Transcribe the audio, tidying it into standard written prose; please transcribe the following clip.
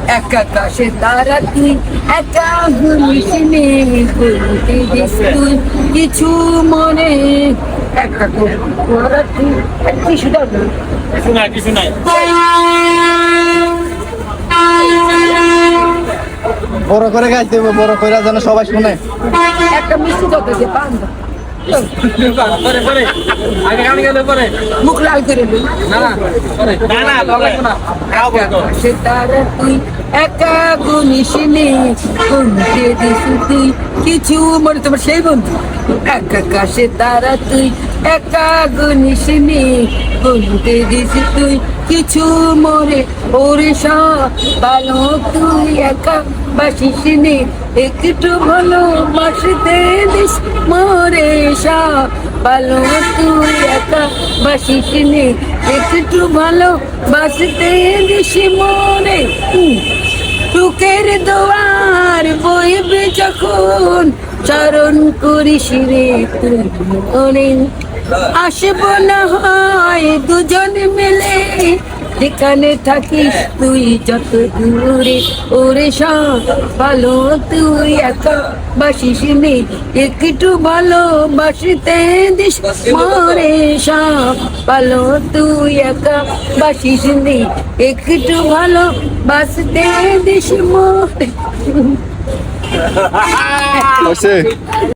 একা কাশে তারা তুই একা ঘুমিস নে বলতে দিস তুই কিছু মনে একা তোরা তুই কিছু কিছু নাই বড় করে গাইতে হবে, বড় করে যেন সবাই শুনে। একটা মিষ্টি যত যে পান্তা আগে গান গেলে পরে মুখ লাল করে দিই সে তারা তুই একা গুনিস নে গুনতে দিস তুই কিছু মনে তোমার সেই বন্ধু একা কাশে তারা তুই একা গুনিস নে গুনতে দিস তুই কিছু মরে ওরে ভালো তুই একা বাসিস নে একটু ভালো বাসতে দিস মরে ভালো তুই একা বাসিস নে একটু ভালো বাসতে দিস মরে সুখের দোয়ার বইবে যখন চরণ করিস রে তুই মনে আসব না হয় দুজন মিলে যেখানে থাকিস তুই যত দূরে ওরে ভালো তুই একা বাসিস নে একটু ভালো বাসতে দিস মরে ভালো তুই একা বাসিস নে একটু ভালো বাসতে দিস মরে